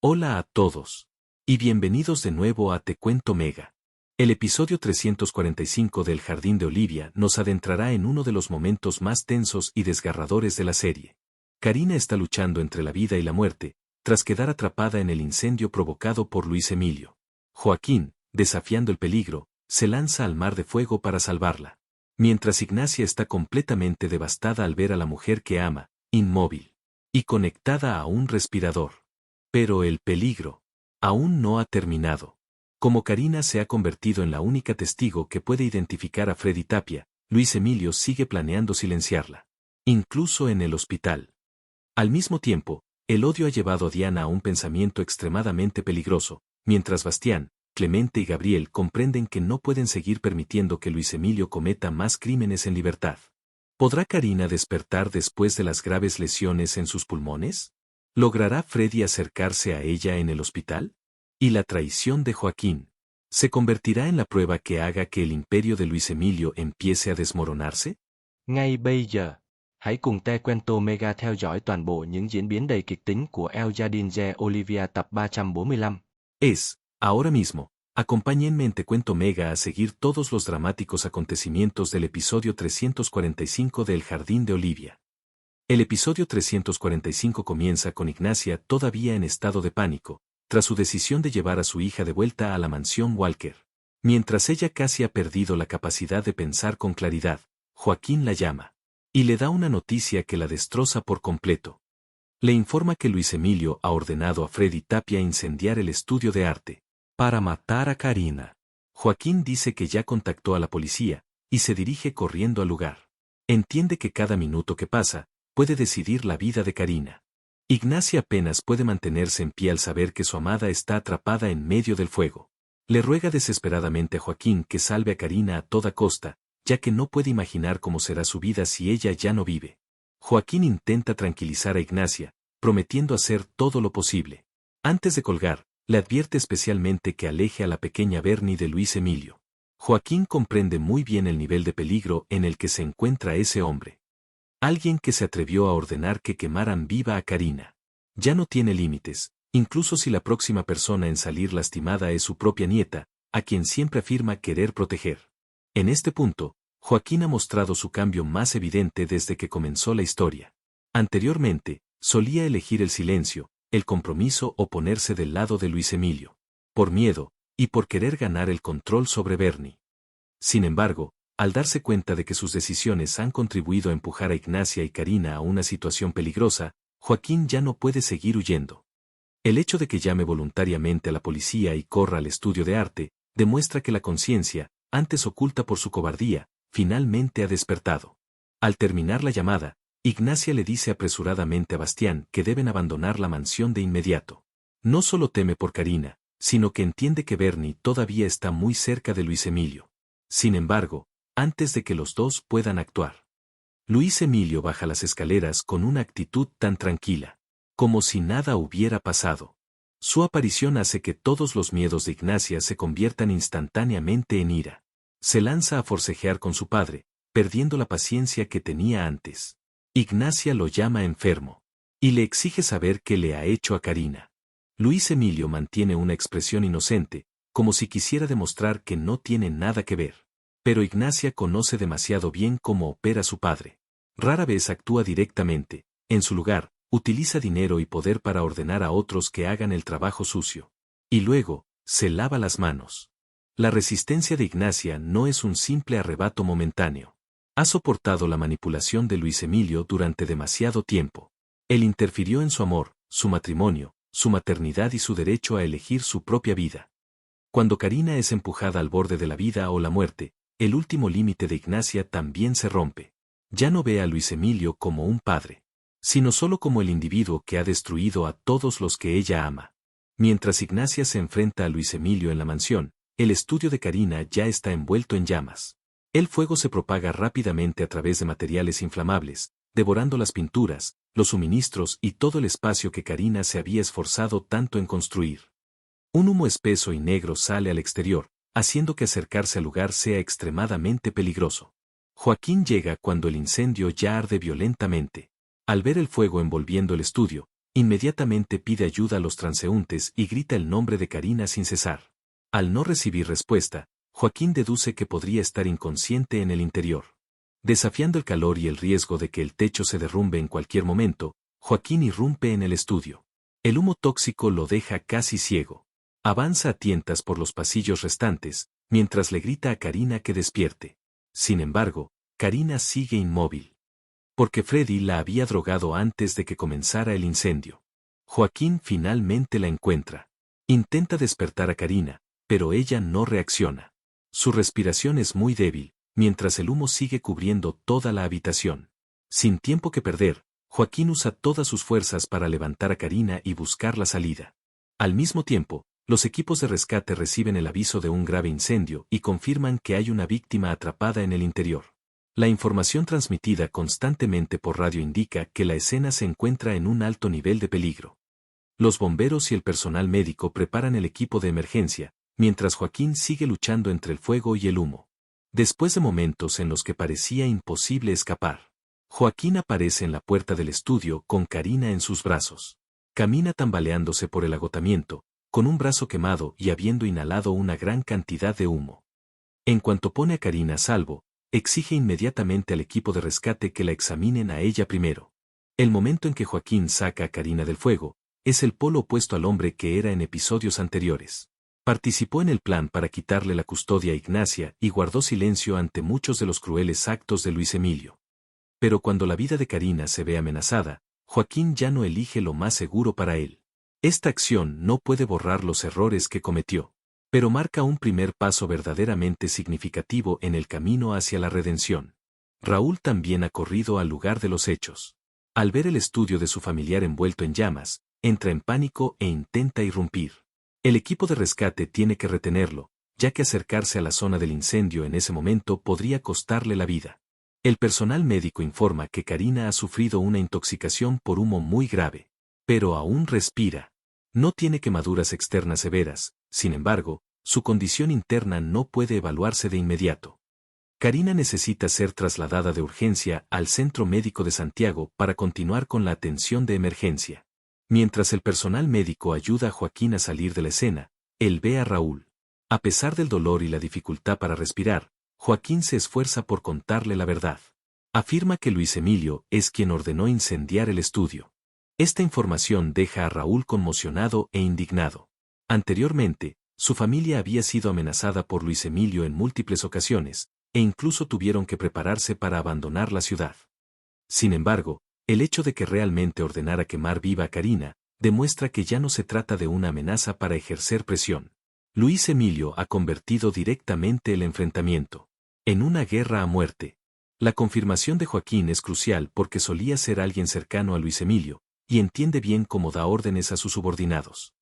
Hola a todos. Y bienvenidos de nuevo a Te Cuento Mega. El episodio 345 del Jardín de Olivia nos adentrará en uno de los momentos más tensos y desgarradores de la serie. Karina está luchando entre la vida y la muerte, tras quedar atrapada en el incendio provocado por Luis Emilio. Joaquín, desafiando el peligro, se lanza al mar de fuego para salvarla. Mientras Ignacia está completamente devastada al ver a la mujer que ama, inmóvil y conectada a un respirador. Pero el peligro aún no ha terminado. Como Karina se ha convertido en la única testigo que puede identificar a Freddy Tapia, Luis Emilio sigue planeando silenciarla. Incluso en el hospital. Al mismo tiempo, el odio ha llevado a Diana a un pensamiento extremadamente peligroso, mientras Bastián, Clemente y Gabriel comprenden que no pueden seguir permitiendo que Luis Emilio cometa más crímenes en libertad. ¿Podrá Karina despertar después de las graves lesiones en sus pulmones? ¿Logrará Freddy acercarse a ella en el hospital? ¿Y la traición de Joaquín se convertirá en la prueba que haga que el imperio de Luis Emilio empiece a desmoronarse? Ngay bây giờ, hãy cùng Te Cuento Mega theo dõi toàn bộ những diễn biến đầy kịch tính của El Jardín de Olivia tập 345. Ahora mismo, acompáñenme en Te Cuento Mega a seguir todos los dramáticos acontecimientos del episodio 345 del Jardín de Olivia. El episodio 345 comienza con Ignacia todavía en estado de pánico, tras su decisión de llevar a su hija de vuelta a la mansión Walker. Mientras ella casi ha perdido la capacidad de pensar con claridad, Joaquín la llama y le da una noticia que la destroza por completo. Le informa que Luis Emilio ha ordenado a Freddy Tapia incendiar el estudio de arte para matar a Karina. Joaquín dice que ya contactó a la policía y se dirige corriendo al lugar. Entiende que cada minuto que pasa puede decidir la vida de Karina. Ignacia apenas puede mantenerse en pie al saber que su amada está atrapada en medio del fuego. Le ruega desesperadamente a Joaquín que salve a Karina a toda costa, ya que no puede imaginar cómo será su vida si ella ya no vive. Joaquín intenta tranquilizar a Ignacia, prometiendo hacer todo lo posible. Antes de colgar, le advierte especialmente que aleje a la pequeña Bernie de Luis Emilio. Joaquín comprende muy bien el nivel de peligro en el que se encuentra ese hombre. Alguien que se atrevió a ordenar que quemaran viva a Karina. Ya no tiene límites, incluso si la próxima persona en salir lastimada es su propia nieta, a quien siempre afirma querer proteger. En este punto, Joaquín ha mostrado su cambio más evidente desde que comenzó la historia. Anteriormente, solía elegir el silencio, el compromiso o ponerse del lado de Luis Emilio. Por miedo, y por querer ganar el control sobre Bernie. Sin embargo, al darse cuenta de que sus decisiones han contribuido a empujar a Ignacia y Karina a una situación peligrosa, Joaquín ya no puede seguir huyendo. El hecho de que llame voluntariamente a la policía y corra al estudio de arte, demuestra que la conciencia, antes oculta por su cobardía, finalmente ha despertado. Al terminar la llamada, Ignacia le dice apresuradamente a Bastián que deben abandonar la mansión de inmediato. No solo teme por Karina, sino que entiende que Bernie todavía está muy cerca de Luis Emilio. Sin embargo, antes de que los dos puedan actuar, Luis Emilio baja las escaleras con una actitud tan tranquila, como si nada hubiera pasado. Su aparición hace que todos los miedos de Ignacia se conviertan instantáneamente en ira. Se lanza a forcejear con su padre, perdiendo la paciencia que tenía antes. Ignacia lo llama enfermo y le exige saber qué le ha hecho a Karina. Luis Emilio mantiene una expresión inocente, como si quisiera demostrar que no tiene nada que ver. Pero Ignacia conoce demasiado bien cómo opera su padre. Rara vez actúa directamente, en su lugar, utiliza dinero y poder para ordenar a otros que hagan el trabajo sucio. Y luego, se lava las manos. La resistencia de Ignacia no es un simple arrebato momentáneo. Ha soportado la manipulación de Luis Emilio durante demasiado tiempo. Él interfirió en su amor, su matrimonio, su maternidad y su derecho a elegir su propia vida. Cuando Karina es empujada al borde de la vida o la muerte, el último límite de Ignacia también se rompe. Ya no ve a Luis Emilio como un padre, sino solo como el individuo que ha destruido a todos los que ella ama. Mientras Ignacia se enfrenta a Luis Emilio en la mansión, el estudio de Karina ya está envuelto en llamas. El fuego se propaga rápidamente a través de materiales inflamables, devorando las pinturas, los suministros y todo el espacio que Karina se había esforzado tanto en construir. Un humo espeso y negro sale al exterior, haciendo que acercarse al lugar sea extremadamente peligroso. Joaquín llega cuando el incendio ya arde violentamente. Al ver el fuego envolviendo el estudio, Inmediatamente pide ayuda a los transeúntes y grita el nombre de Karina sin cesar. Al no recibir respuesta, Joaquín deduce que podría estar inconsciente en el interior. Desafiando el calor y el riesgo de que el techo se derrumbe en cualquier momento, Joaquín irrumpe en el estudio. El humo tóxico lo deja casi ciego. Avanza a tientas por los pasillos restantes, mientras le grita a Karina que despierte. Sin embargo, Karina sigue inmóvil. Porque Freddy la había drogado antes de que comenzara el incendio. Joaquín finalmente la encuentra. Intenta despertar a Karina, pero ella no reacciona. Su respiración es muy débil, mientras el humo sigue cubriendo toda la habitación. Sin tiempo que perder, Joaquín usa todas sus fuerzas para levantar a Karina y buscar la salida. Al mismo tiempo, los equipos de rescate reciben el aviso de un grave incendio y confirman que hay una víctima atrapada en el interior. La información transmitida constantemente por radio indica que la escena se encuentra en un alto nivel de peligro. Los bomberos y el personal médico preparan el equipo de emergencia, mientras Joaquín sigue luchando entre el fuego y el humo. Después de momentos en los que parecía imposible escapar, Joaquín aparece en la puerta del estudio con Karina en sus brazos. Camina tambaleándose por el agotamiento, con un brazo quemado y habiendo inhalado una gran cantidad de humo. En cuanto pone a Karina a salvo, exige inmediatamente al equipo de rescate que la examinen a ella primero. El momento en que Joaquín saca a Karina del fuego, es el polo opuesto al hombre que era en episodios anteriores. Participó en el plan para quitarle la custodia a Ignacia y guardó silencio ante muchos de los crueles actos de Luis Emilio. Pero cuando la vida de Karina se ve amenazada, Joaquín ya no elige lo más seguro para él. Esta acción no puede borrar los errores que cometió, pero marca un primer paso verdaderamente significativo en el camino hacia la redención. Raúl también ha corrido al lugar de los hechos. Al ver el estudio de su familiar envuelto en llamas, entra en pánico e intenta irrumpir. El equipo de rescate tiene que retenerlo, ya que acercarse a la zona del incendio en ese momento podría costarle la vida. El personal médico informa que Karina ha sufrido una intoxicación por humo muy grave, pero aún respira. No tiene quemaduras externas severas, sin embargo, su condición interna no puede evaluarse de inmediato. Karina necesita ser trasladada de urgencia al Centro Médico de Santiago para continuar con la atención de emergencia. Mientras el personal médico ayuda a Joaquín a salir de la escena, él ve a Raúl. A pesar del dolor y la dificultad para respirar, Joaquín se esfuerza por contarle la verdad. Afirma que Luis Emilio es quien ordenó incendiar el estudio. Esta información deja a Raúl conmocionado e indignado. Anteriormente, su familia había sido amenazada por Luis Emilio en múltiples ocasiones, e incluso tuvieron que prepararse para abandonar la ciudad. Sin embargo, el hecho de que realmente ordenara quemar viva a Karina, demuestra que ya no se trata de una amenaza para ejercer presión. Luis Emilio ha convertido directamente el enfrentamiento en una guerra a muerte. La confirmación de Joaquín es crucial porque solía ser alguien cercano a Luis Emilio, y entiende bien cómo da órdenes a sus subordinados.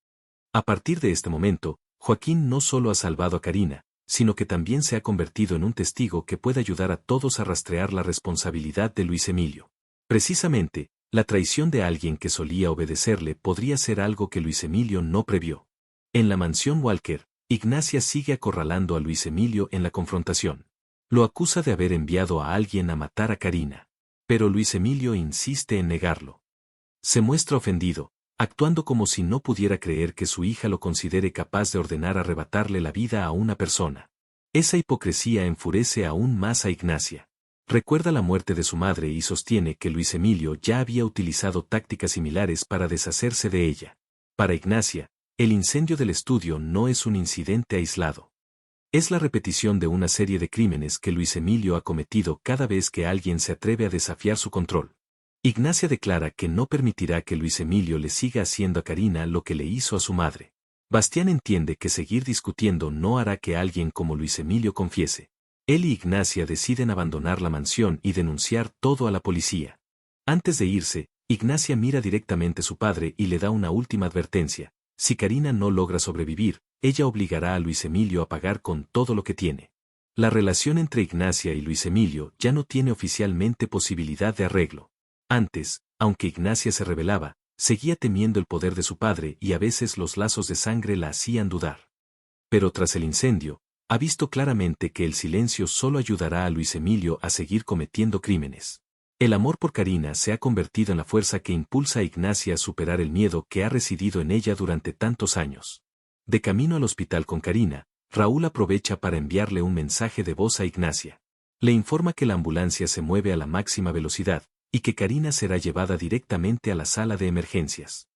A partir de este momento, Joaquín no solo ha salvado a Karina, sino que también se ha convertido en un testigo que puede ayudar a todos a rastrear la responsabilidad de Luis Emilio. Precisamente, la traición de alguien que solía obedecerle podría ser algo que Luis Emilio no previó. En la mansión Walker, Ignacia sigue acorralando a Luis Emilio en la confrontación. Lo acusa de haber enviado a alguien a matar a Karina. Pero Luis Emilio insiste en negarlo. Se muestra ofendido, actuando como si no pudiera creer que su hija lo considere capaz de ordenar arrebatarle la vida a una persona. Esa hipocresía enfurece aún más a Ignacia. Recuerda la muerte de su madre y sostiene que Luis Emilio ya había utilizado tácticas similares para deshacerse de ella. Para Ignacia, el incendio del estudio no es un incidente aislado. Es la repetición de una serie de crímenes que Luis Emilio ha cometido cada vez que alguien se atreve a desafiar su control. Ignacia declara que no permitirá que Luis Emilio le siga haciendo a Karina lo que le hizo a su madre. Bastián entiende que seguir discutiendo no hará que alguien como Luis Emilio confiese. Él y Ignacia deciden abandonar la mansión y denunciar todo a la policía. Antes de irse, Ignacia mira directamente a su padre y le da una última advertencia. Si Karina no logra sobrevivir, ella obligará a Luis Emilio a pagar con todo lo que tiene. La relación entre Ignacia y Luis Emilio ya no tiene oficialmente posibilidad de arreglo. Antes, aunque Ignacia se rebelaba, seguía temiendo el poder de su padre y a veces los lazos de sangre la hacían dudar. Pero tras el incendio, ha visto claramente que el silencio solo ayudará a Luis Emilio a seguir cometiendo crímenes. El amor por Karina se ha convertido en la fuerza que impulsa a Ignacia a superar el miedo que ha residido en ella durante tantos años. De camino al hospital con Karina, Raúl aprovecha para enviarle un mensaje de voz a Ignacia. Le informa que la ambulancia se mueve a la máxima velocidad y que Karina será llevada directamente a la sala de emergencias.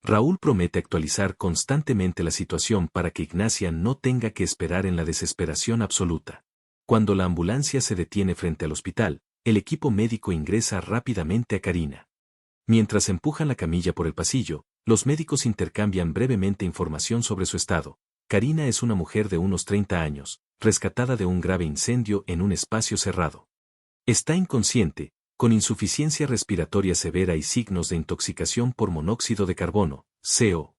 Raúl promete actualizar constantemente la situación para que Ignacia no tenga que esperar en la desesperación absoluta. Cuando la ambulancia se detiene frente al hospital, el equipo médico ingresa rápidamente a Karina. Mientras empujan la camilla por el pasillo, los médicos intercambian brevemente información sobre su estado. Karina es una mujer de unos 30 años, rescatada de un grave incendio en un espacio cerrado. Está inconsciente, con insuficiencia respiratoria severa y signos de intoxicación por monóxido de carbono, CO.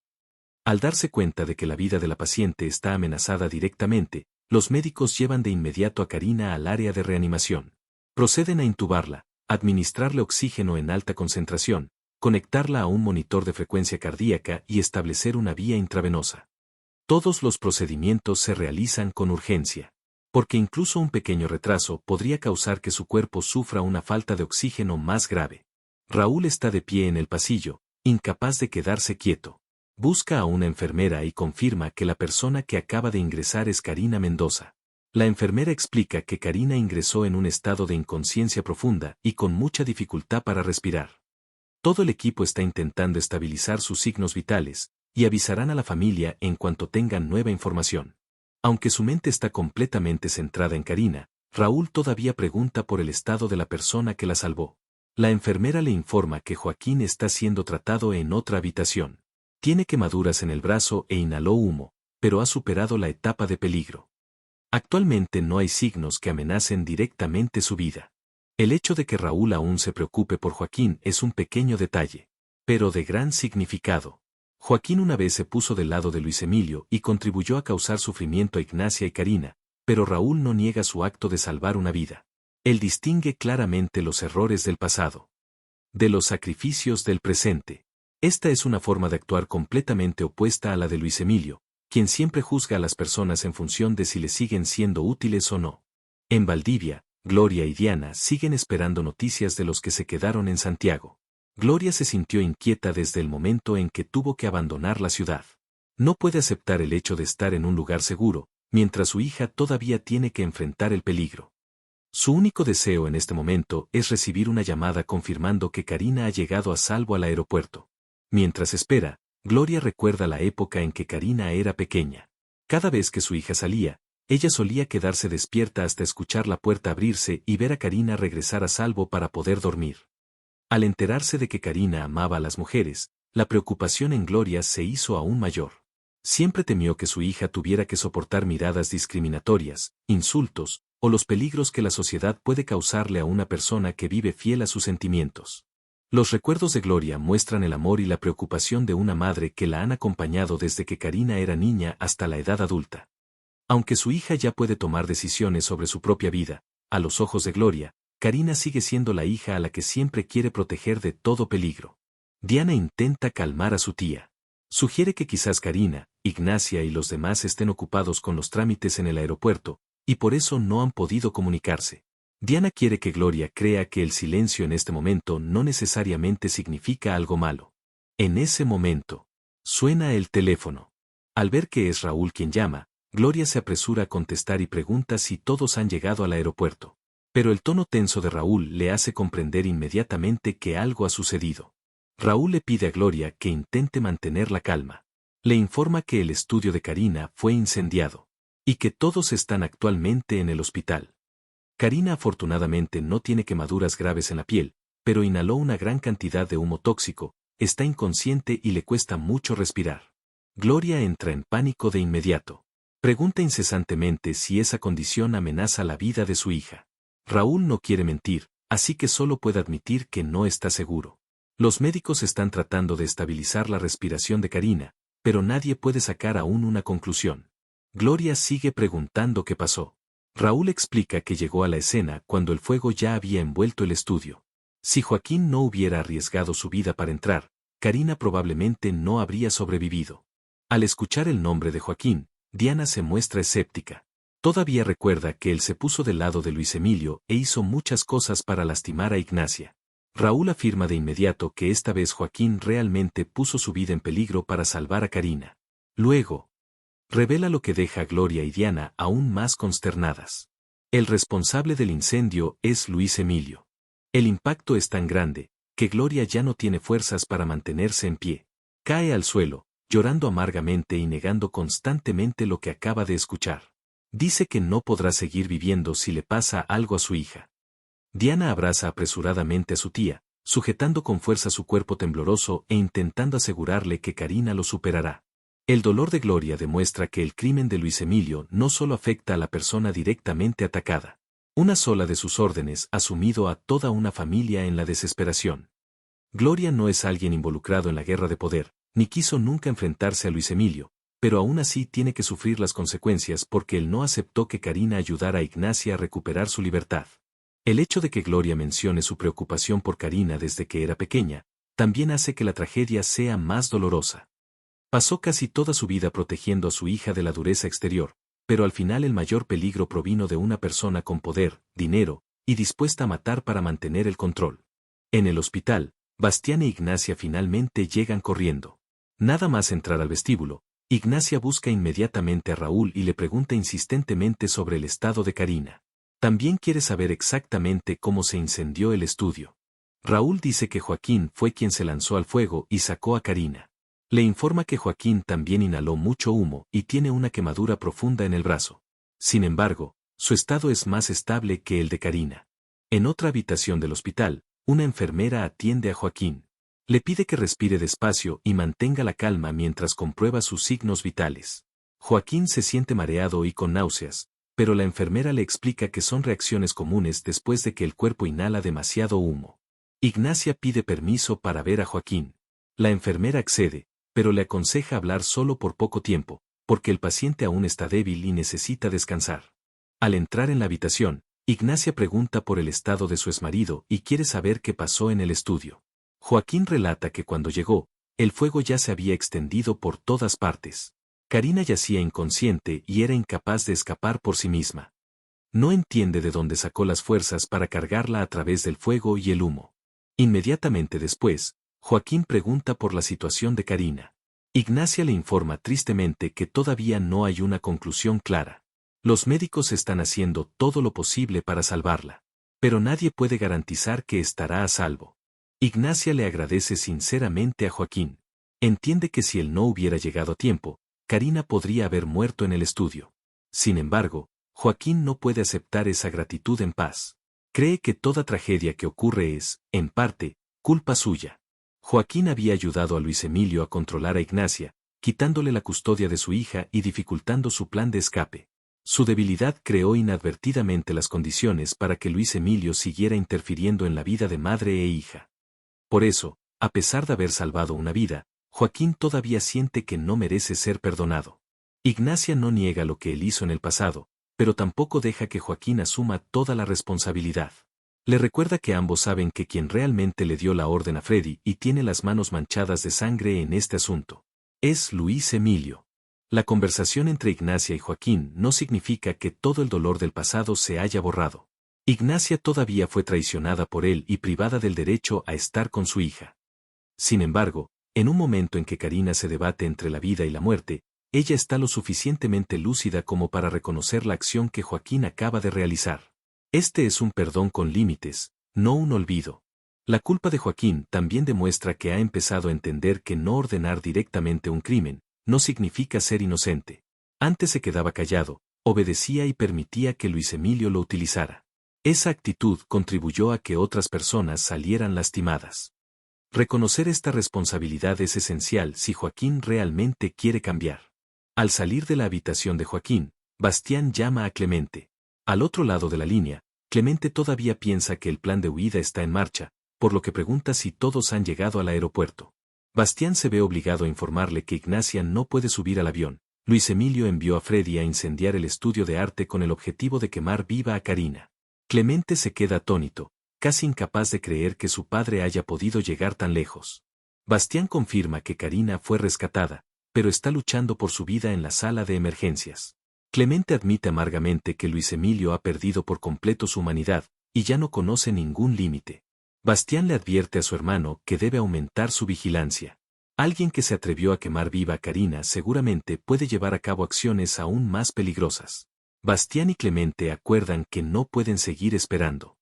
Al darse cuenta de que la vida de la paciente está amenazada directamente, los médicos llevan de inmediato a Karina al área de reanimación. Proceden a intubarla, administrarle oxígeno en alta concentración, conectarla a un monitor de frecuencia cardíaca y establecer una vía intravenosa. Todos los procedimientos se realizan con urgencia, porque incluso un pequeño retraso podría causar que su cuerpo sufra una falta de oxígeno más grave. Raúl está de pie en el pasillo, incapaz de quedarse quieto. Busca a una enfermera y confirma que la persona que acaba de ingresar es Karina Mendoza. La enfermera explica que Karina ingresó en un estado de inconsciencia profunda y con mucha dificultad para respirar. Todo el equipo está intentando estabilizar sus signos vitales, y avisarán a la familia en cuanto tengan nueva información. Aunque su mente está completamente centrada en Karina, Raúl todavía pregunta por el estado de la persona que la salvó. La enfermera le informa que Joaquín está siendo tratado en otra habitación. Tiene quemaduras en el brazo e inhaló humo, pero ha superado la etapa de peligro. Actualmente no hay signos que amenacen directamente su vida. El hecho de que Raúl aún se preocupe por Joaquín es un pequeño detalle, pero de gran significado. Joaquín una vez se puso del lado de Luis Emilio y contribuyó a causar sufrimiento a Ignacia y Karina, pero Raúl no niega su acto de salvar una vida. Él distingue claramente los errores del pasado de los sacrificios del presente. Esta es una forma de actuar completamente opuesta a la de Luis Emilio, quien siempre juzga a las personas en función de si le siguen siendo útiles o no. En Valdivia, Gloria y Diana siguen esperando noticias de los que se quedaron en Santiago. Gloria se sintió inquieta desde el momento en que tuvo que abandonar la ciudad. No puede aceptar el hecho de estar en un lugar seguro, mientras su hija todavía tiene que enfrentar el peligro. Su único deseo en este momento es recibir una llamada confirmando que Karina ha llegado a salvo al aeropuerto. Mientras espera, Gloria recuerda la época en que Karina era pequeña. Cada vez que su hija salía, ella solía quedarse despierta hasta escuchar la puerta abrirse y ver a Karina regresar a salvo para poder dormir. Al enterarse de que Karina amaba a las mujeres, la preocupación en Gloria se hizo aún mayor. Siempre temió que su hija tuviera que soportar miradas discriminatorias, insultos, o los peligros que la sociedad puede causarle a una persona que vive fiel a sus sentimientos. Los recuerdos de Gloria muestran el amor y la preocupación de una madre que la han acompañado desde que Karina era niña hasta la edad adulta. Aunque su hija ya puede tomar decisiones sobre su propia vida, a los ojos de Gloria, Karina sigue siendo la hija a la que siempre quiere proteger de todo peligro. Diana intenta calmar a su tía. Sugiere que quizás Karina, Ignacia y los demás estén ocupados con los trámites en el aeropuerto, y por eso no han podido comunicarse. Diana quiere que Gloria crea que el silencio en este momento no necesariamente significa algo malo. En ese momento, suena el teléfono. Al ver que es Raúl quien llama, Gloria se apresura a contestar y pregunta si todos han llegado al aeropuerto. Pero el tono tenso de Raúl le hace comprender inmediatamente que algo ha sucedido. Raúl le pide a Gloria que intente mantener la calma. Le informa que el estudio de Karina fue incendiado y que todos están actualmente en el hospital. Karina afortunadamente no tiene quemaduras graves en la piel, pero inhaló una gran cantidad de humo tóxico, está inconsciente y le cuesta mucho respirar. Gloria entra en pánico de inmediato. Pregunta incesantemente si esa condición amenaza la vida de su hija. Raúl no quiere mentir, así que solo puede admitir que no está seguro. Los médicos están tratando de estabilizar la respiración de Karina, pero nadie puede sacar aún una conclusión. Gloria sigue preguntando qué pasó. Raúl explica que llegó a la escena cuando el fuego ya había envuelto el estudio. Si Joaquín no hubiera arriesgado su vida para entrar, Karina probablemente no habría sobrevivido. Al escuchar el nombre de Joaquín, Diana se muestra escéptica. Todavía recuerda que él se puso del lado de Luis Emilio e hizo muchas cosas para lastimar a Ignacia. Raúl afirma de inmediato que esta vez Joaquín realmente puso su vida en peligro para salvar a Karina. Luego, revela lo que deja a Gloria y Diana aún más consternadas. El responsable del incendio es Luis Emilio. El impacto es tan grande, que Gloria ya no tiene fuerzas para mantenerse en pie. Cae al suelo, llorando amargamente y negando constantemente lo que acaba de escuchar. Dice que no podrá seguir viviendo si le pasa algo a su hija. Diana abraza apresuradamente a su tía, sujetando con fuerza su cuerpo tembloroso e intentando asegurarle que Karina lo superará. El dolor de Gloria demuestra que el crimen de Luis Emilio no solo afecta a la persona directamente atacada. Una sola de sus órdenes ha sumido a toda una familia en la desesperación. Gloria no es alguien involucrado en la guerra de poder, ni quiso nunca enfrentarse a Luis Emilio, pero aún así tiene que sufrir las consecuencias porque él no aceptó que Karina ayudara a Ignacia a recuperar su libertad. El hecho de que Gloria mencione su preocupación por Karina desde que era pequeña, también hace que la tragedia sea más dolorosa. Pasó casi toda su vida protegiendo a su hija de la dureza exterior, pero al final el mayor peligro provino de una persona con poder, dinero, y dispuesta a matar para mantener el control. En el hospital, Bastián e Ignacia finalmente llegan corriendo. Nada más entrar al vestíbulo, Ignacia busca inmediatamente a Raúl y le pregunta insistentemente sobre el estado de Karina. También quiere saber exactamente cómo se incendió el estudio. Raúl dice que Joaquín fue quien se lanzó al fuego y sacó a Karina. Le informa que Joaquín también inhaló mucho humo y tiene una quemadura profunda en el brazo. Sin embargo, su estado es más estable que el de Karina. En otra habitación del hospital, una enfermera atiende a Joaquín. Le pide que respire despacio y mantenga la calma mientras comprueba sus signos vitales. Joaquín se siente mareado y con náuseas, pero la enfermera le explica que son reacciones comunes después de que el cuerpo inhala demasiado humo. Ignacia pide permiso para ver a Joaquín. La enfermera accede, pero le aconseja hablar solo por poco tiempo, porque el paciente aún está débil y necesita descansar. Al entrar en la habitación, Ignacia pregunta por el estado de su exmarido y quiere saber qué pasó en el estudio. Joaquín relata que cuando llegó, el fuego ya se había extendido por todas partes. Karina yacía inconsciente y era incapaz de escapar por sí misma. No entiende de dónde sacó las fuerzas para cargarla a través del fuego y el humo. Inmediatamente después, Joaquín pregunta por la situación de Karina. Ignacia le informa tristemente que todavía no hay una conclusión clara. Los médicos están haciendo todo lo posible para salvarla, pero nadie puede garantizar que estará a salvo. Ignacia le agradece sinceramente a Joaquín. Entiende que si él no hubiera llegado a tiempo, Karina podría haber muerto en el estudio. Sin embargo, Joaquín no puede aceptar esa gratitud en paz. Cree que toda tragedia que ocurre es, en parte, culpa suya. Joaquín había ayudado a Luis Emilio a controlar a Ignacia, quitándole la custodia de su hija y dificultando su plan de escape. Su debilidad creó inadvertidamente las condiciones para que Luis Emilio siguiera interfiriendo en la vida de madre e hija. Por eso, a pesar de haber salvado una vida, Joaquín todavía siente que no merece ser perdonado. Ignacia no niega lo que él hizo en el pasado, pero tampoco deja que Joaquín asuma toda la responsabilidad. Le recuerda que ambos saben que quien realmente le dio la orden a Freddy y tiene las manos manchadas de sangre en este asunto es Luis Emilio. La conversación entre Ignacia y Joaquín no significa que todo el dolor del pasado se haya borrado. Ignacia todavía fue traicionada por él y privada del derecho a estar con su hija. Sin embargo, en un momento en que Karina se debate entre la vida y la muerte, ella está lo suficientemente lúcida como para reconocer la acción que Joaquín acaba de realizar. Este es un perdón con límites, no un olvido. La culpa de Joaquín también demuestra que ha empezado a entender que no ordenar directamente un crimen no significa ser inocente. Antes se quedaba callado, obedecía y permitía que Luis Emilio lo utilizara. Esa actitud contribuyó a que otras personas salieran lastimadas. Reconocer esta responsabilidad es esencial si Joaquín realmente quiere cambiar. Al salir de la habitación de Joaquín, Bastián llama a Clemente. Al otro lado de la línea, Clemente todavía piensa que el plan de huida está en marcha, por lo que pregunta si todos han llegado al aeropuerto. Bastián se ve obligado a informarle que Ignacia no puede subir al avión. Luis Emilio envió a Freddy a incendiar el estudio de arte con el objetivo de quemar viva a Karina. Clemente se queda atónito, casi incapaz de creer que su padre haya podido llegar tan lejos. Bastián confirma que Karina fue rescatada, pero está luchando por su vida en la sala de emergencias. Clemente admite amargamente que Luis Emilio ha perdido por completo su humanidad, y ya no conoce ningún límite. Bastián le advierte a su hermano que debe aumentar su vigilancia. Alguien que se atrevió a quemar viva a Karina seguramente puede llevar a cabo acciones aún más peligrosas. Bastián y Clemente acuerdan que no pueden seguir esperando.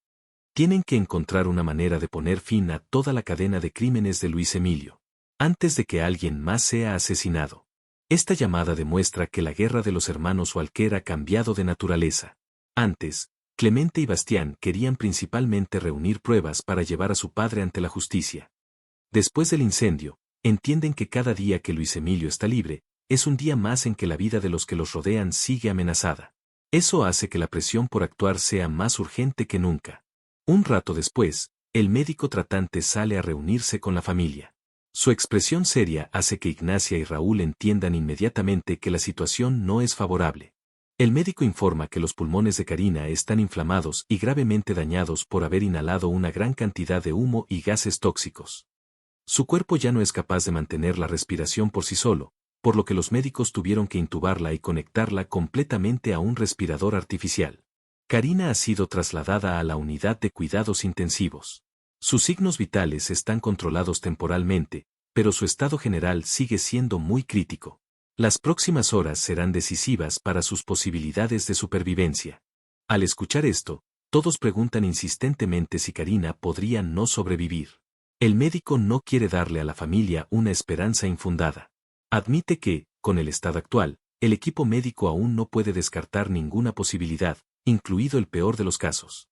Tienen que encontrar una manera de poner fin a toda la cadena de crímenes de Luis Emilio, antes de que alguien más sea asesinado. Esta llamada demuestra que la guerra de los hermanos Walker ha cambiado de naturaleza. Antes, Clemente y Bastián querían principalmente reunir pruebas para llevar a su padre ante la justicia. Después del incendio, entienden que cada día que Luis Emilio está libre, es un día más en que la vida de los que los rodean sigue amenazada. Eso hace que la presión por actuar sea más urgente que nunca. Un rato después, el médico tratante sale a reunirse con la familia. Su expresión seria hace que Ignacia y Raúl entiendan inmediatamente que la situación no es favorable. El médico informa que los pulmones de Karina están inflamados y gravemente dañados por haber inhalado una gran cantidad de humo y gases tóxicos. Su cuerpo ya no es capaz de mantener la respiración por sí solo, por lo que los médicos tuvieron que intubarla y conectarla completamente a un respirador artificial. Karina ha sido trasladada a la unidad de cuidados intensivos. Sus signos vitales están controlados temporalmente, pero su estado general sigue siendo muy crítico. Las próximas horas serán decisivas para sus posibilidades de supervivencia. Al escuchar esto, todos preguntan insistentemente si Karina podría no sobrevivir. El médico no quiere darle a la familia una esperanza infundada. Admite que, con el estado actual, el equipo médico aún no puede descartar ninguna posibilidad, incluido el peor de los casos.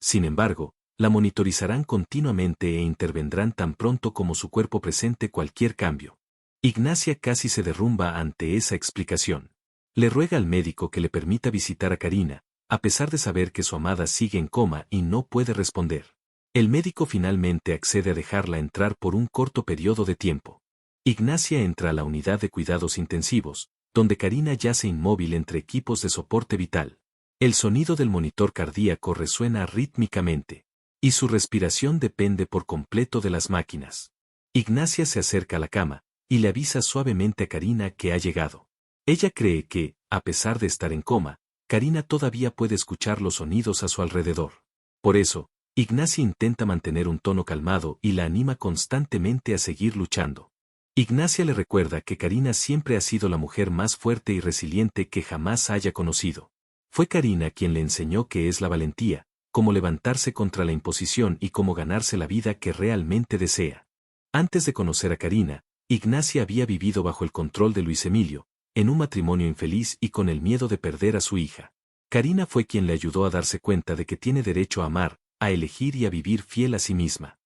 Sin embargo, la monitorizarán continuamente e intervendrán tan pronto como su cuerpo presente cualquier cambio. Ignacia casi se derrumba ante esa explicación. Le ruega al médico que le permita visitar a Karina, a pesar de saber que su amada sigue en coma y no puede responder. El médico finalmente accede a dejarla entrar por un corto periodo de tiempo. Ignacia entra a la unidad de cuidados intensivos, donde Karina yace inmóvil entre equipos de soporte vital. El sonido del monitor cardíaco resuena rítmicamente, y su respiración depende por completo de las máquinas. Ignacia se acerca a la cama, y le avisa suavemente a Karina que ha llegado. Ella cree que, a pesar de estar en coma, Karina todavía puede escuchar los sonidos a su alrededor. Por eso, Ignacia intenta mantener un tono calmado y la anima constantemente a seguir luchando. Ignacia le recuerda que Karina siempre ha sido la mujer más fuerte y resiliente que jamás haya conocido. Fue Karina quien le enseñó qué es la valentía, cómo levantarse contra la imposición y cómo ganarse la vida que realmente desea. Antes de conocer a Karina, Ignacia había vivido bajo el control de Luis Emilio, en un matrimonio infeliz y con el miedo de perder a su hija. Karina fue quien le ayudó a darse cuenta de que tiene derecho a amar, a elegir y a vivir fiel a sí misma.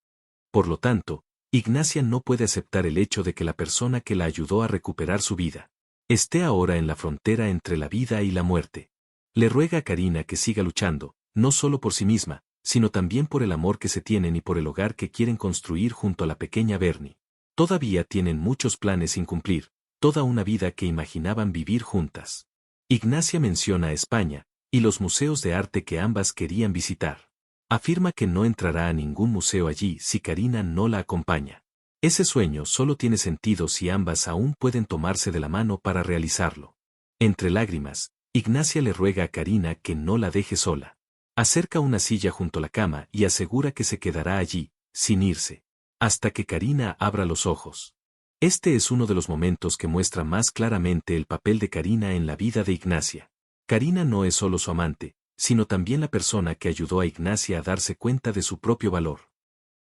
Por lo tanto, Ignacia no puede aceptar el hecho de que la persona que la ayudó a recuperar su vida esté ahora en la frontera entre la vida y la muerte. Le ruega a Karina que siga luchando, no solo por sí misma, sino también por el amor que se tienen y por el hogar que quieren construir junto a la pequeña Bernie. Todavía tienen muchos planes sin cumplir, toda una vida que imaginaban vivir juntas. Ignacia menciona a España, y los museos de arte que ambas querían visitar. Afirma que no entrará a ningún museo allí si Karina no la acompaña. Ese sueño solo tiene sentido si ambas aún pueden tomarse de la mano para realizarlo. Entre lágrimas, Ignacia le ruega a Karina que no la deje sola. Acerca una silla junto a la cama y asegura que se quedará allí, sin irse, hasta que Karina abra los ojos. Este es uno de los momentos que muestra más claramente el papel de Karina en la vida de Ignacia. Karina no es solo su amante, sino también la persona que ayudó a Ignacia a darse cuenta de su propio valor.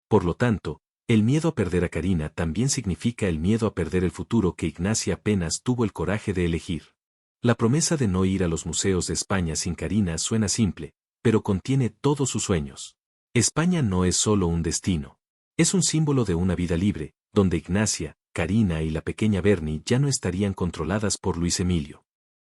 Por lo tanto, el miedo a perder a Karina también significa el miedo a perder el futuro que Ignacia apenas tuvo el coraje de elegir. La promesa de no ir a los museos de España sin Karina suena simple, pero contiene todos sus sueños. España no es solo un destino. Es un símbolo de una vida libre, donde Ignacia, Karina y la pequeña Bernie ya no estarían controladas por Luis Emilio.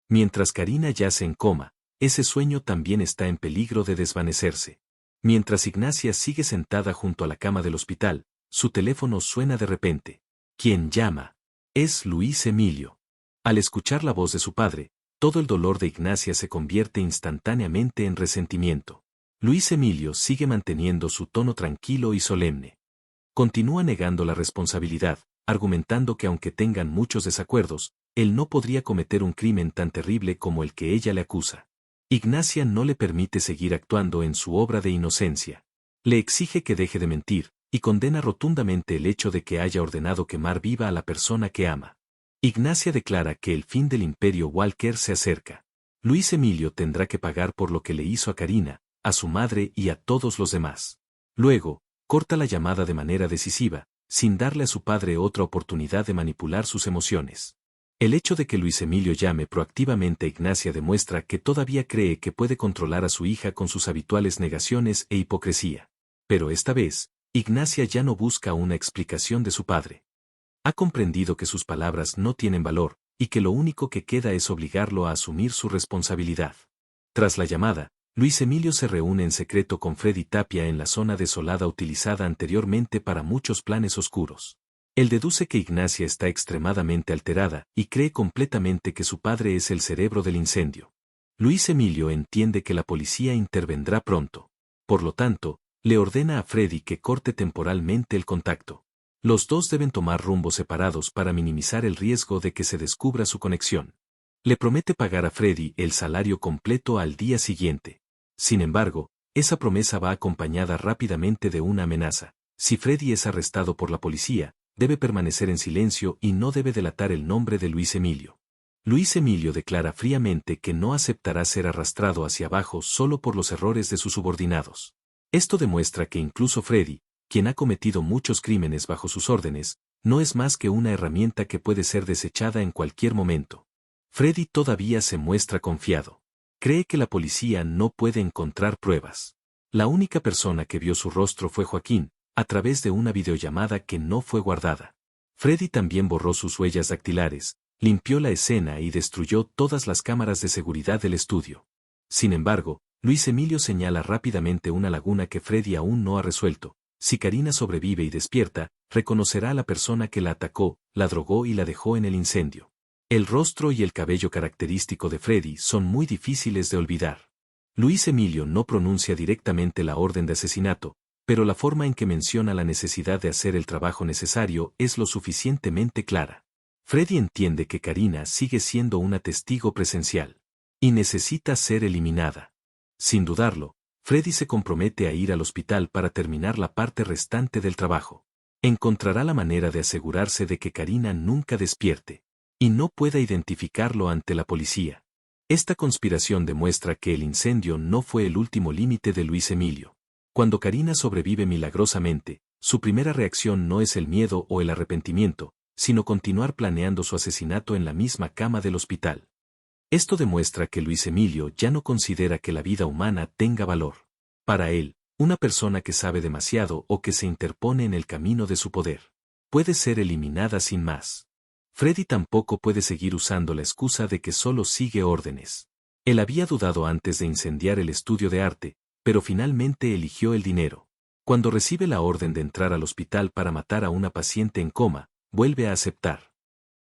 Mientras Karina yace en coma, ese sueño también está en peligro de desvanecerse. Mientras Ignacia sigue sentada junto a la cama del hospital, su teléfono suena de repente. ¿Quién llama? Es Luis Emilio. Al escuchar la voz de su padre, todo el dolor de Ignacia se convierte instantáneamente en resentimiento. Luis Emilio sigue manteniendo su tono tranquilo y solemne. Continúa negando la responsabilidad, argumentando que aunque tengan muchos desacuerdos, él no podría cometer un crimen tan terrible como el que ella le acusa. Ignacia no le permite seguir actuando en su obra de inocencia. Le exige que deje de mentir, y condena rotundamente el hecho de que haya ordenado quemar viva a la persona que ama. Ignacia declara que el fin del imperio Walker se acerca. Luis Emilio tendrá que pagar por lo que le hizo a Karina, a su madre y a todos los demás. Luego, corta la llamada de manera decisiva, sin darle a su padre otra oportunidad de manipular sus emociones. El hecho de que Luis Emilio llame proactivamente a Ignacia demuestra que todavía cree que puede controlar a su hija con sus habituales negaciones e hipocresía. Pero esta vez, Ignacia ya no busca una explicación de su padre. Ha comprendido que sus palabras no tienen valor, y que lo único que queda es obligarlo a asumir su responsabilidad. Tras la llamada, Luis Emilio se reúne en secreto con Freddy Tapia en la zona desolada utilizada anteriormente para muchos planes oscuros. Él deduce que Ignacia está extremadamente alterada y cree completamente que su padre es el cerebro del incendio. Luis Emilio entiende que la policía intervendrá pronto. Por lo tanto, le ordena a Freddy que corte temporalmente el contacto. Los dos deben tomar rumbos separados para minimizar el riesgo de que se descubra su conexión. Le promete pagar a Freddy el salario completo al día siguiente. Sin embargo, esa promesa va acompañada rápidamente de una amenaza. Si Freddy es arrestado por la policía, debe permanecer en silencio y no debe delatar el nombre de Luis Emilio. Luis Emilio declara fríamente que no aceptará ser arrastrado hacia abajo solo por los errores de sus subordinados. Esto demuestra que incluso Freddy, quien ha cometido muchos crímenes bajo sus órdenes, no es más que una herramienta que puede ser desechada en cualquier momento. Freddy todavía se muestra confiado. Cree que la policía no puede encontrar pruebas. La única persona que vio su rostro fue Joaquín, a través de una videollamada que no fue guardada. Freddy también borró sus huellas dactilares, limpió la escena y destruyó todas las cámaras de seguridad del estudio. Sin embargo, Luis Emilio señala rápidamente una laguna que Freddy aún no ha resuelto. Si Karina sobrevive y despierta, reconocerá a la persona que la atacó, la drogó y la dejó en el incendio. El rostro y el cabello característico de Freddy son muy difíciles de olvidar. Luis Emilio no pronuncia directamente la orden de asesinato, pero la forma en que menciona la necesidad de hacer el trabajo necesario es lo suficientemente clara. Freddy entiende que Karina sigue siendo una testigo presencial y necesita ser eliminada. Sin dudarlo, Freddy se compromete a ir al hospital para terminar la parte restante del trabajo. Encontrará la manera de asegurarse de que Karina nunca despierte y no pueda identificarlo ante la policía. Esta conspiración demuestra que el incendio no fue el último límite de Luis Emilio. Cuando Karina sobrevive milagrosamente, su primera reacción no es el miedo o el arrepentimiento, sino continuar planeando su asesinato en la misma cama del hospital. Esto demuestra que Luis Emilio ya no considera que la vida humana tenga valor. Para él, una persona que sabe demasiado o que se interpone en el camino de su poder puede ser eliminada sin más. Freddy tampoco puede seguir usando la excusa de que solo sigue órdenes. Él había dudado antes de incendiar el estudio de arte, pero finalmente eligió el dinero. Cuando recibe la orden de entrar al hospital para matar a una paciente en coma, vuelve a aceptar.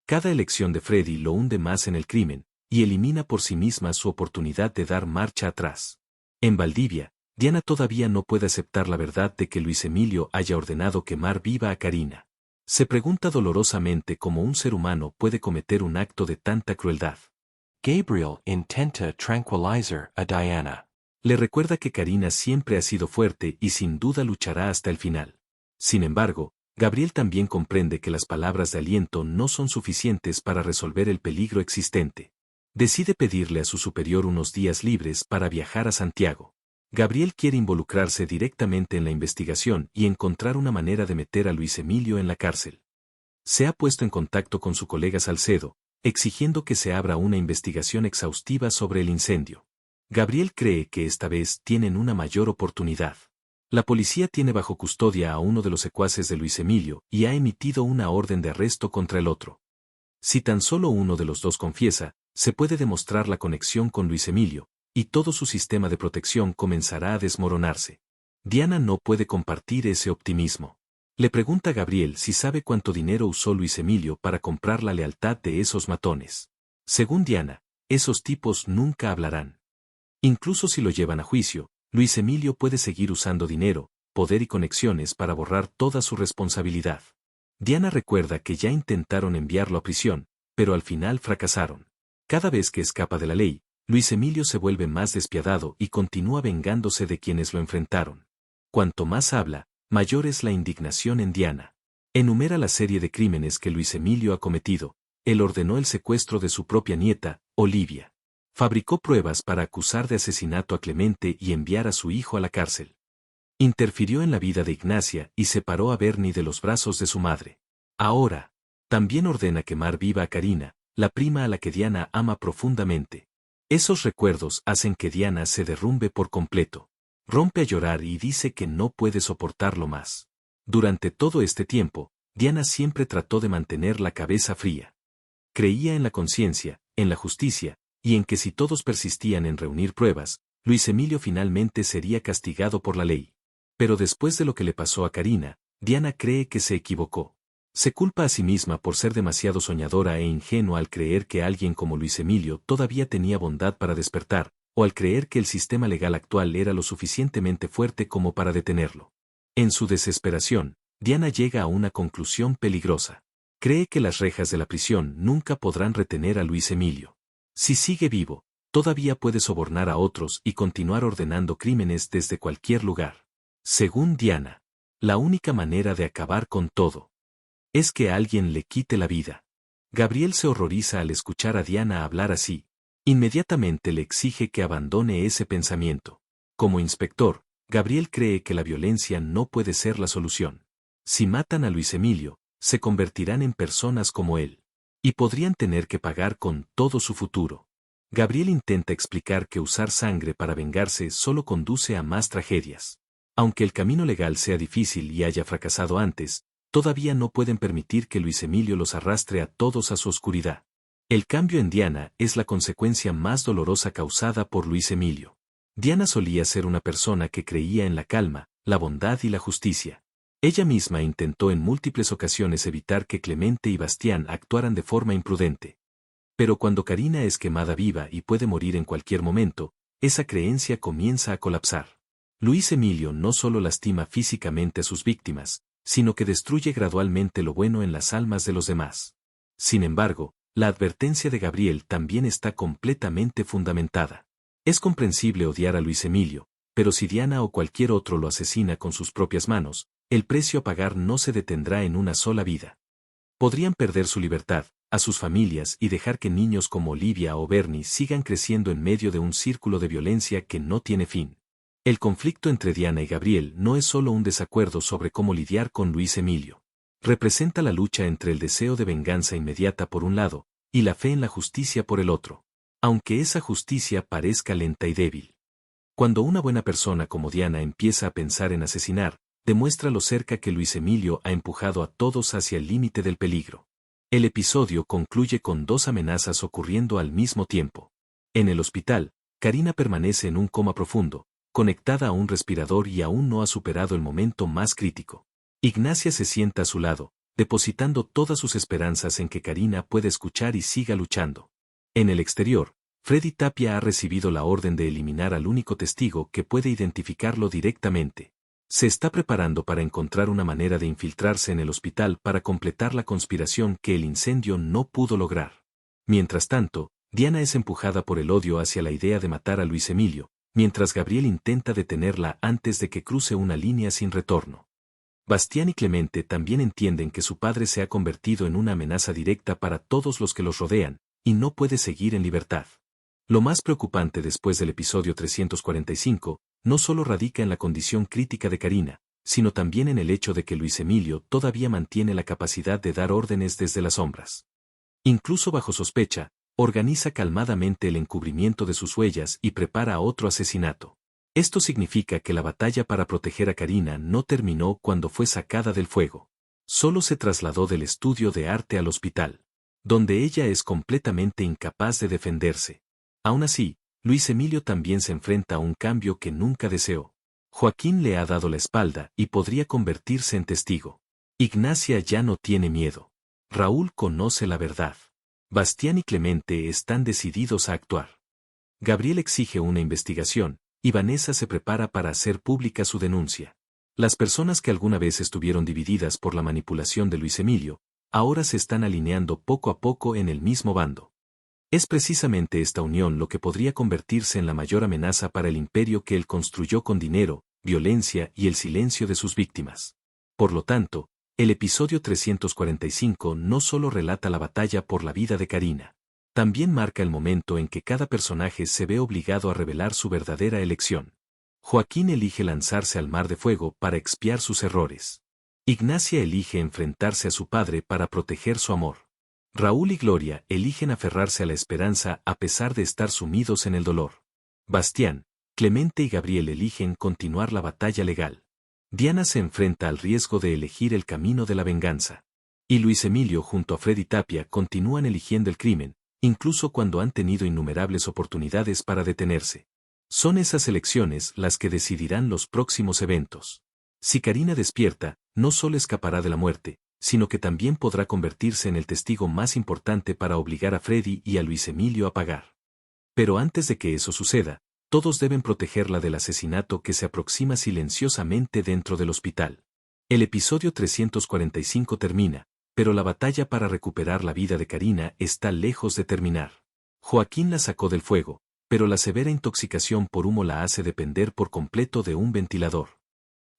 Cada elección de Freddy lo hunde más en el crimen, y elimina por sí misma su oportunidad de dar marcha atrás. En Valdivia, Diana todavía no puede aceptar la verdad de que Luis Emilio haya ordenado quemar viva a Karina. Se pregunta dolorosamente cómo un ser humano puede cometer un acto de tanta crueldad. Gabriel intenta tranquilizer a Diana. Le recuerda que Karina siempre ha sido fuerte y sin duda luchará hasta el final. Sin embargo, Gabriel también comprende que las palabras de aliento no son suficientes para resolver el peligro existente. Decide pedirle a su superior unos días libres para viajar a Santiago. Gabriel quiere involucrarse directamente en la investigación y encontrar una manera de meter a Luis Emilio en la cárcel. Se ha puesto en contacto con su colega Salcedo, exigiendo que se abra una investigación exhaustiva sobre el incendio. Gabriel cree que esta vez tienen una mayor oportunidad. La policía tiene bajo custodia a uno de los secuaces de Luis Emilio y ha emitido una orden de arresto contra el otro. Si tan solo uno de los dos confiesa, se puede demostrar la conexión con Luis Emilio, y todo su sistema de protección comenzará a desmoronarse. Diana no puede compartir ese optimismo. Le pregunta a Gabriel si sabe cuánto dinero usó Luis Emilio para comprar la lealtad de esos matones. Según Diana, esos tipos nunca hablarán. Incluso si lo llevan a juicio, Luis Emilio puede seguir usando dinero, poder y conexiones para borrar toda su responsabilidad. Diana recuerda que ya intentaron enviarlo a prisión, pero al final fracasaron. Cada vez que escapa de la ley, Luis Emilio se vuelve más despiadado y continúa vengándose de quienes lo enfrentaron. Cuanto más habla, mayor es la indignación en Diana. Enumera la serie de crímenes que Luis Emilio ha cometido. Él ordenó el secuestro de su propia nieta, Olivia. Fabricó pruebas para acusar de asesinato a Clemente y enviar a su hijo a la cárcel. Interfirió en la vida de Ignacia y separó a Bernie de los brazos de su madre. Ahora, también ordena quemar viva a Karina, la prima a la que Diana ama profundamente. Esos recuerdos hacen que Diana se derrumbe por completo. Rompe a llorar y dice que no puede soportarlo más. Durante todo este tiempo, Diana siempre trató de mantener la cabeza fría. Creía en la conciencia, en la justicia, y en que si todos persistían en reunir pruebas, Luis Emilio finalmente sería castigado por la ley. Pero después de lo que le pasó a Karina, Diana cree que se equivocó. Se culpa a sí misma por ser demasiado soñadora e ingenua al creer que alguien como Luis Emilio todavía tenía bondad para despertar, o al creer que el sistema legal actual era lo suficientemente fuerte como para detenerlo. En su desesperación, Diana llega a una conclusión peligrosa. Cree que las rejas de la prisión nunca podrán retener a Luis Emilio. Si sigue vivo, todavía puede sobornar a otros y continuar ordenando crímenes desde cualquier lugar. Según Diana, la única manera de acabar con todo es que alguien le quite la vida. Gabriel se horroriza al escuchar a Diana hablar así. Inmediatamente le exige que abandone ese pensamiento. Como inspector, Gabriel cree que la violencia no puede ser la solución. Si matan a Luis Emilio, se convertirán en personas como él. Y podrían tener que pagar con todo su futuro. Gabriel intenta explicar que usar sangre para vengarse solo conduce a más tragedias. Aunque el camino legal sea difícil y haya fracasado antes, todavía no pueden permitir que Luis Emilio los arrastre a todos a su oscuridad. El cambio en Diana es la consecuencia más dolorosa causada por Luis Emilio. Diana solía ser una persona que creía en la calma, la bondad y la justicia. Ella misma intentó en múltiples ocasiones evitar que Clemente y Bastián actuaran de forma imprudente. Pero cuando Karina es quemada viva y puede morir en cualquier momento, esa creencia comienza a colapsar. Luis Emilio no solo lastima físicamente a sus víctimas, sino que destruye gradualmente lo bueno en las almas de los demás. Sin embargo, la advertencia de Gabriel también está completamente fundamentada. Es comprensible odiar a Luis Emilio, pero si Diana o cualquier otro lo asesina con sus propias manos, el precio a pagar no se detendrá en una sola vida. Podrían perder su libertad, a sus familias y dejar que niños como Olivia o Bernie sigan creciendo en medio de un círculo de violencia que no tiene fin. El conflicto entre Diana y Gabriel no es solo un desacuerdo sobre cómo lidiar con Luis Emilio. Representa la lucha entre el deseo de venganza inmediata por un lado, y la fe en la justicia por el otro. Aunque esa justicia parezca lenta y débil. Cuando una buena persona como Diana empieza a pensar en asesinar, demuestra lo cerca que Luis Emilio ha empujado a todos hacia el límite del peligro. El episodio concluye con dos amenazas ocurriendo al mismo tiempo. En el hospital, Karina permanece en un coma profundo, conectada a un respirador y aún no ha superado el momento más crítico. Ignacia se sienta a su lado, depositando todas sus esperanzas en que Karina pueda escuchar y siga luchando. En el exterior, Freddy Tapia ha recibido la orden de eliminar al único testigo que puede identificarlo directamente. Se está preparando para encontrar una manera de infiltrarse en el hospital para completar la conspiración que el incendio no pudo lograr. Mientras tanto, Diana es empujada por el odio hacia la idea de matar a Luis Emilio, mientras Gabriel intenta detenerla antes de que cruce una línea sin retorno. Bastián y Clemente también entienden que su padre se ha convertido en una amenaza directa para todos los que los rodean, y no puede seguir en libertad. Lo más preocupante después del episodio 345, no solo radica en la condición crítica de Karina, sino también en el hecho de que Luis Emilio todavía mantiene la capacidad de dar órdenes desde las sombras. Incluso bajo sospecha, organiza calmadamente el encubrimiento de sus huellas y prepara otro asesinato. Esto significa que la batalla para proteger a Karina no terminó cuando fue sacada del fuego. Solo se trasladó del estudio de arte al hospital, donde ella es completamente incapaz de defenderse. Aún así, Luis Emilio también se enfrenta a un cambio que nunca deseó. Joaquín le ha dado la espalda y podría convertirse en testigo. Ignacia ya no tiene miedo. Raúl conoce la verdad. Bastián y Clemente están decididos a actuar. Gabriel exige una investigación, y Vanessa se prepara para hacer pública su denuncia. Las personas que alguna vez estuvieron divididas por la manipulación de Luis Emilio, ahora se están alineando poco a poco en el mismo bando. Es precisamente esta unión lo que podría convertirse en la mayor amenaza para el imperio que él construyó con dinero, violencia y el silencio de sus víctimas. Por lo tanto, el episodio 345 no solo relata la batalla por la vida de Karina, también marca el momento en que cada personaje se ve obligado a revelar su verdadera elección. Joaquín elige lanzarse al mar de fuego para expiar sus errores. Ignacia elige enfrentarse a su padre para proteger su amor. Raúl y Gloria eligen aferrarse a la esperanza a pesar de estar sumidos en el dolor. Bastián, Clemente y Gabriel eligen continuar la batalla legal. Diana se enfrenta al riesgo de elegir el camino de la venganza. Y Luis Emilio junto a Freddy Tapia continúan eligiendo el crimen, incluso cuando han tenido innumerables oportunidades para detenerse. Son esas elecciones las que decidirán los próximos eventos. Si Karina despierta, no solo escapará de la muerte, sino que también podrá convertirse en el testigo más importante para obligar a Freddy y a Luis Emilio a pagar. Pero antes de que eso suceda, todos deben protegerla del asesinato que se aproxima silenciosamente dentro del hospital. El episodio 345 termina, pero la batalla para recuperar la vida de Karina está lejos de terminar. Joaquín la sacó del fuego, pero la severa intoxicación por humo la hace depender por completo de un ventilador.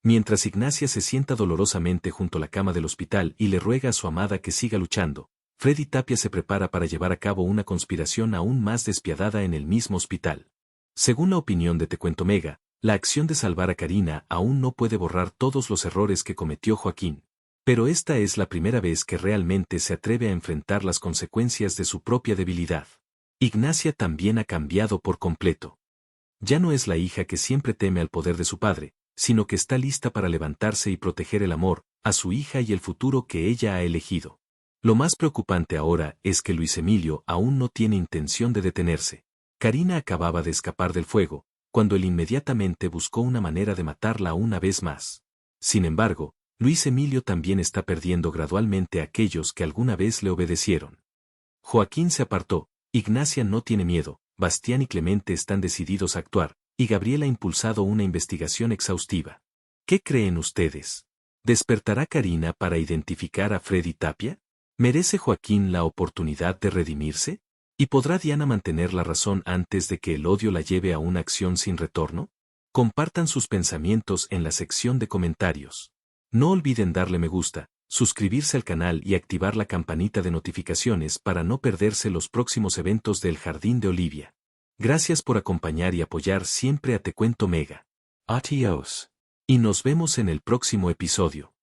Mientras Ignacia se sienta dolorosamente junto a la cama del hospital y le ruega a su amada que siga luchando, Freddy Tapia se prepara para llevar a cabo una conspiración aún más despiadada en el mismo hospital. Según la opinión de Te Cuento Mega, la acción de salvar a Karina aún no puede borrar todos los errores que cometió Joaquín. Pero esta es la primera vez que realmente se atreve a enfrentar las consecuencias de su propia debilidad. Ignacia también ha cambiado por completo. Ya no es la hija que siempre teme al poder de su padre, sino que está lista para levantarse y proteger el amor, a su hija y el futuro que ella ha elegido. Lo más preocupante ahora es que Luis Emilio aún no tiene intención de detenerse. Karina acababa de escapar del fuego, cuando él inmediatamente buscó una manera de matarla una vez más. Sin embargo, Luis Emilio también está perdiendo gradualmente a aquellos que alguna vez le obedecieron. Joaquín se apartó, Ignacia no tiene miedo, Bastián y Clemente están decididos a actuar, y Gabriel ha impulsado una investigación exhaustiva. ¿Qué creen ustedes? ¿Despertará Karina para identificar a Freddy Tapia? ¿Merece Joaquín la oportunidad de redimirse? ¿Y podrá Diana mantener la razón antes de que el odio la lleve a una acción sin retorno? Compartan sus pensamientos en la sección de comentarios. No olviden darle me gusta, suscribirse al canal y activar la campanita de notificaciones para no perderse los próximos eventos del Jardín de Olivia. Gracias por acompañar y apoyar siempre a Te Cuento Mega. Adiós. Y nos vemos en el próximo episodio.